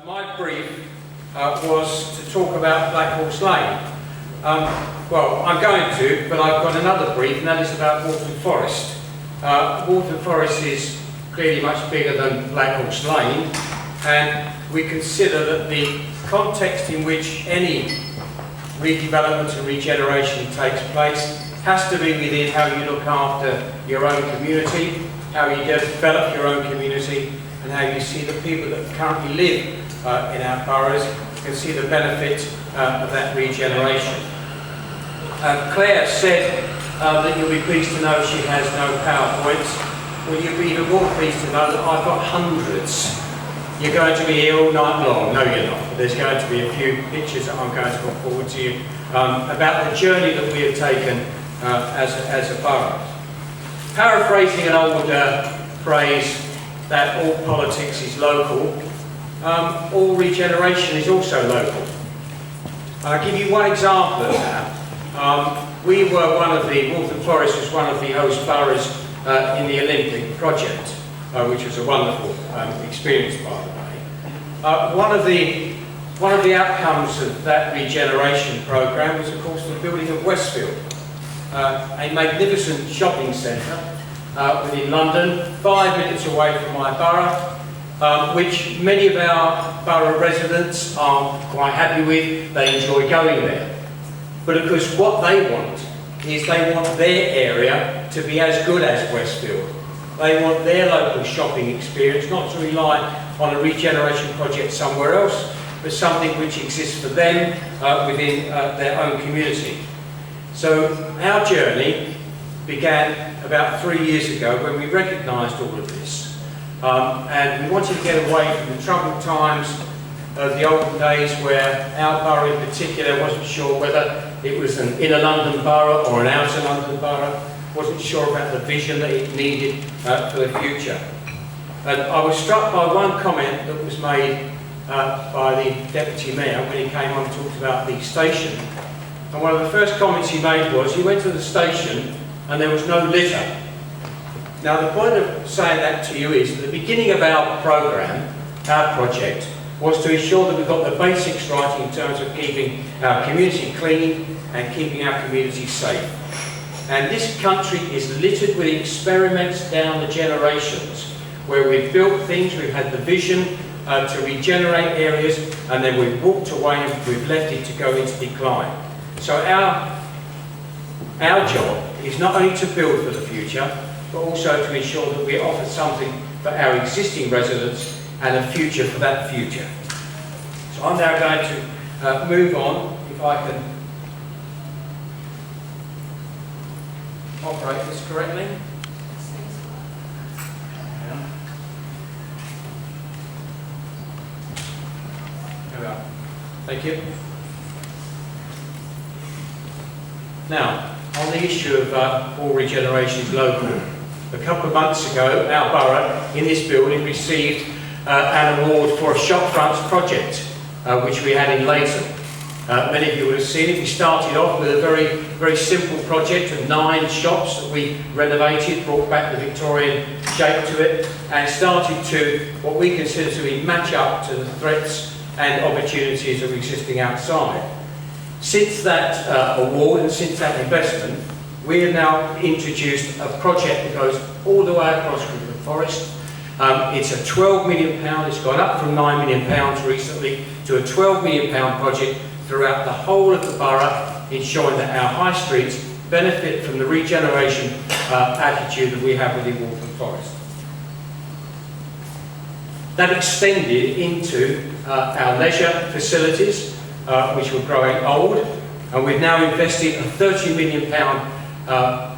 My brief was to talk about Black Horse Lane. Well, I'm going to, but I've got another brief, and that is about Waltham Forest. Waltham Forest is clearly much bigger than Black Horse Lane, and we consider that the context in which any redevelopment and regeneration takes place has to be within how you look after your own community, how you develop your own community, and how you see the people that currently live in our boroughs can see the benefit of that regeneration. Claire said that you'll be pleased to know she has no PowerPoints. Well, you'll be even more pleased to know that I've got hundreds. You're going to be here all night long. No, you're not. But there's going to be a few pictures that I'm going to put forward to you about the journey that we have taken as a borough. Paraphrasing an old phrase that all politics is local, all regeneration is also local. I'll give you one example of that. We were Waltham Forest was one of the host boroughs in the Olympic project, which was a wonderful experience, by the way. One of the outcomes of that regeneration programme was, of course, the building of Westfield, a magnificent shopping centre within London, 5 minutes away from my borough, which many of our borough residents are quite happy with. They enjoy going there. But of course what they want is they want their area to be as good as Westfield. They want their local shopping experience not to rely on a regeneration project somewhere else, but something which exists for them within their own community. So our journey began about 3 years ago when we recognised all of this. And we wanted to get away from the troubled times of the olden days where our borough in particular wasn't sure whether it was an inner London borough or an outer London borough, wasn't sure about the vision that it needed for the future. And I was struck by one comment that was made by the Deputy Mayor when he came on and talked about the station. And one of the first comments he made was, he went to the station and there was no litter. Now the point of saying that to you is, at the beginning of our programme, our project, was to ensure that we got the basics right in terms of keeping our community clean and keeping our community safe. And this country is littered with experiments down the generations, where we've built things, we've had the vision to regenerate areas, and then we've walked away and we've left it to go into decline. So our job is not only to build for the future, but also to ensure that we offer something for our existing residents and a future for that future. So I'm now going to move on, if I can operate this correctly. Yeah. There we are. Thank you. Now, on the issue of all regeneration is local. A couple of months ago, our borough in this building received an award for a shop fronts project, which we had in Waltham. Many of you would have seen it. We started off with a very, very simple project of 9 shops that we renovated, brought back the Victorian shape to it, and started to, what we consider to be, match up to the threats and opportunities that are existing outside. Since that award and since that investment, we have now introduced a project that goes all the way across Waltham Forest. It's a £12 million, it's gone up from £9 million recently to a £12 million project throughout the whole of the borough, ensuring that our high streets benefit from the regeneration attitude that we have within Waltham Forest. That extended into our leisure facilities, which were growing old, and we've now invested a £30 million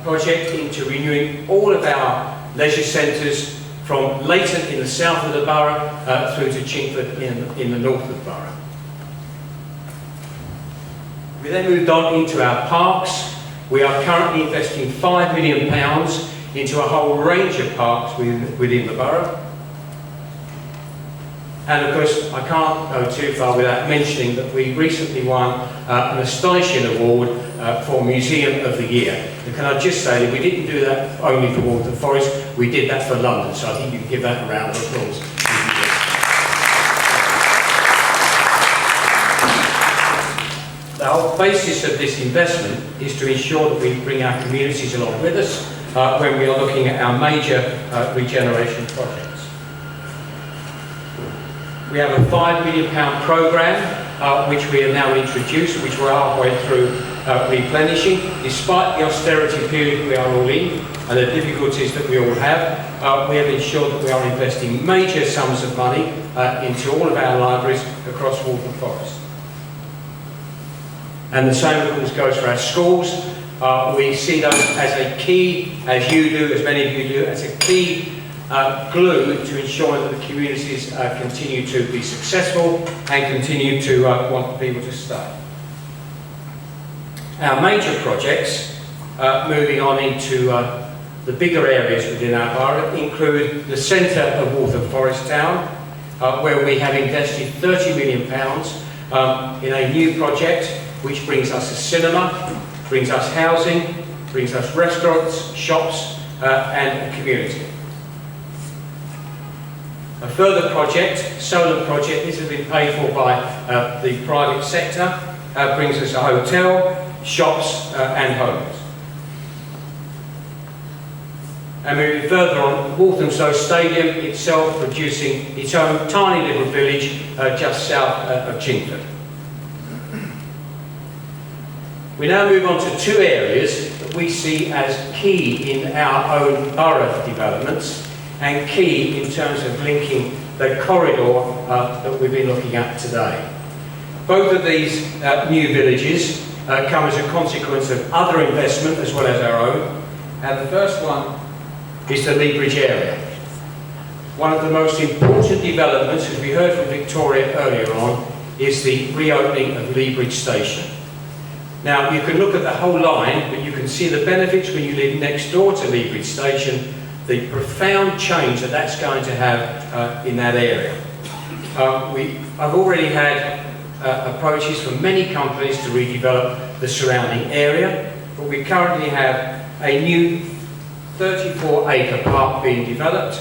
project into renewing all of our leisure centres from Leighton in the south of the borough through to Chingford in the north of the borough. We then moved on into our parks. We are currently investing £5 million into a whole range of parks within the borough. And of course, I can't go too far without mentioning that we recently won an astonishing award for Museum of the Year. And can I just say that we didn't do that only for Waltham Forest, we did that for London, so I think you can give that a round of applause. Our basis of this investment is to ensure that we bring our communities along with us when we are looking at our major regeneration projects. We have a £5 million programme which we have now introduced, which we're halfway through replenishing. Despite the austerity period we are all in and the difficulties that we all have, we have ensured that we are investing major sums of money into all of our libraries across Waltham Forest. And the same, of course, goes for our schools. We see those as a key, as you do, as many of you do, as a key glue to ensure that the communities continue to be successful and continue to want people to stay. Our major projects, moving on into the bigger areas within our borough, include the centre of Waltham Forest Town, where we have invested £30 million in a new project which brings us a cinema, brings us housing, brings us restaurants, shops and a community. A further project, solar project, this has been paid for by the private sector, brings us a hotel, shops and homes. And moving further on, Walthamstow Stadium itself producing its own tiny little village just south of Chingford. We now move on to two areas that we see as key in our own borough developments and key in terms of linking the corridor that we've been looking at today. Both of these new villages come as a consequence of other investment as well as our own, and the first one is the Lee Bridge area. One of the most important developments, as we heard from Victoria earlier on, is the reopening of Lee Bridge Station. Now, you can look at the whole line, but you can see the benefits when you live next door to Lee Bridge Station, the profound change that that's going to have in that area. I've already had approaches from many companies to redevelop the surrounding area, but we currently have a new 34-acre park being developed.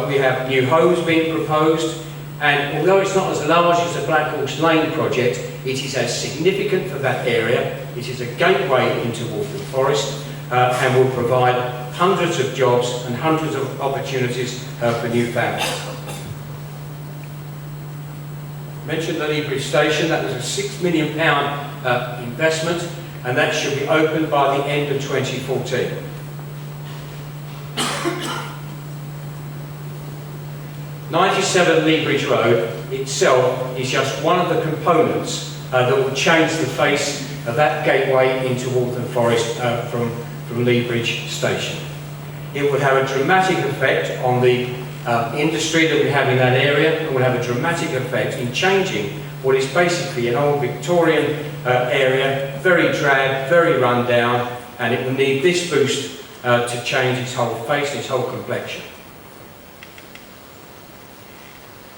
We have new homes being proposed, and although it's not as large as the Black Horse Lane project, it is as significant for that area. It is a gateway into Waltham Forest and will provide hundreds of jobs and hundreds of opportunities for new families. Mentioned the Lee Bridge Station, that was a £6 million investment, and that should be opened by the end of 2014. '97 Lee Bridge Road itself is just one of the components that will change the face of that gateway into Waltham Forest from Lee Bridge Station. It would have a dramatic effect on the industry that we have in that area, and will have a dramatic effect in changing what is basically an old Victorian area, very drab, very run down, and it will need this boost to change its whole face, its whole complexion.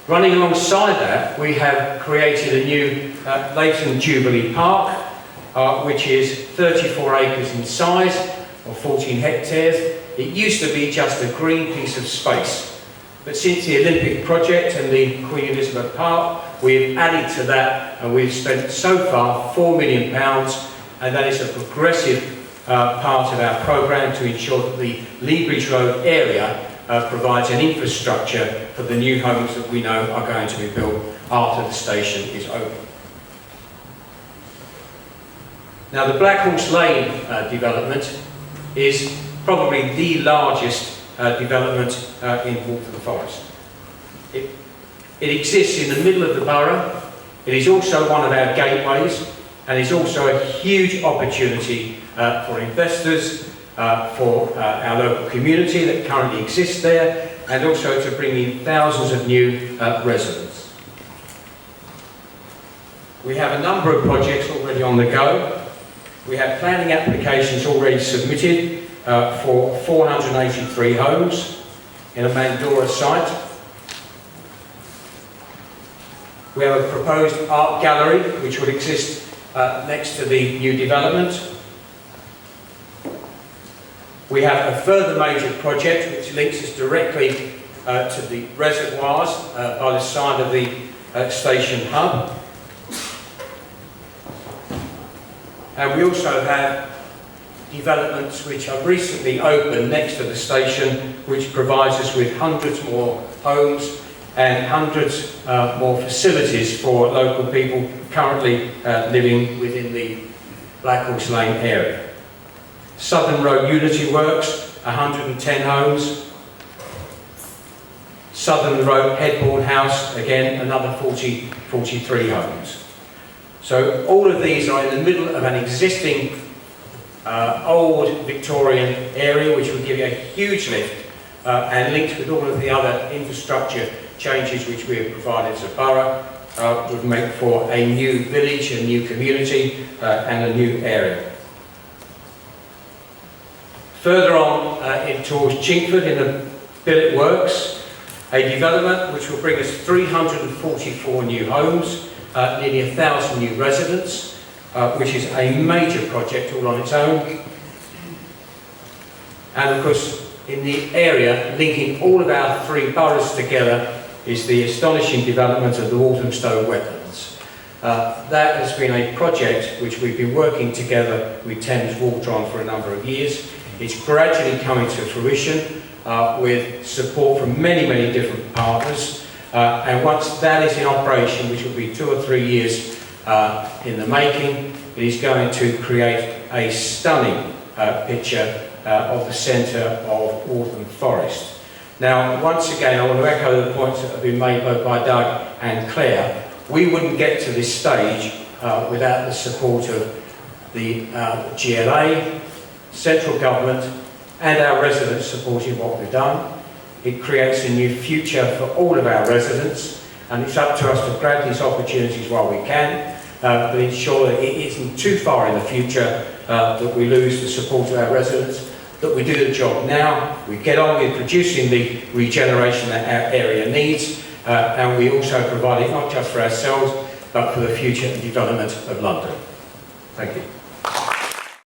Running alongside that, we have created a new Leighton Jubilee Park, which is 34 acres in size, or 14 hectares. It used to be just a green piece of space, but since the Olympic project and the Queen Elizabeth Park, we've added to that, and we've spent so far £4 million, and that is a progressive part of our programme to ensure that the Lee Bridge Road area provides an infrastructure for the new homes that we know are going to be built after the station is open. Now, the Black Horse Lane development is probably the largest development in Waltham Forest. It exists in the middle of the borough. It is also one of our gateways, and is also a huge opportunity for investors, for our local community that currently exists there, and also to bring in thousands of new residents. We have a number of projects already on the go. We have planning applications already submitted for 483 homes in a Mandora site. We have a proposed art gallery which will exist next to the new development. We have a further major project which links us directly to the reservoirs by the side of the station hub. And we also have developments which have recently opened next to the station, which provides us with hundreds more homes and hundreds more facilities for local people currently living within the Black Horse Lane area. Southern Road Unity Works, 110 homes. Southern Road Headbourne House, again another 43 homes. So all of these are in the middle of an existing old Victorian area, which will give you a huge lift and linked with all of the other infrastructure changes which we have provided as a borough, would make for a new village, a new community and a new area. Further on towards Chingford in the Billet Works, a development which will bring us 344 new homes, nearly 1,000 new residents, which is a major project all on its own. And of course, in the area, linking all of our three boroughs together, is the astonishing development of the Walthamstow wetlands. That has been a project which we've been working together with Thames Water on for a number of years. It's gradually coming to fruition with support from many, many different partners. And once that is in operation, which will be 2 or 3 years in the making, it is going to create a stunning picture of the centre of Waltham Forest. Now, once again, I want to echo the points that have been made both by Doug and Cllr. We wouldn't get to this stage without the support of the GLA, central government, and our residents supporting what we've done. It creates a new future for all of our residents, and it's up to us to grab these opportunities while we can, but ensure that it isn't too far in the future that we lose the support of our residents, that we do the job now, we get on with producing the regeneration that our area needs, and we also provide it not just for ourselves, but for the future and development of London. Thank you.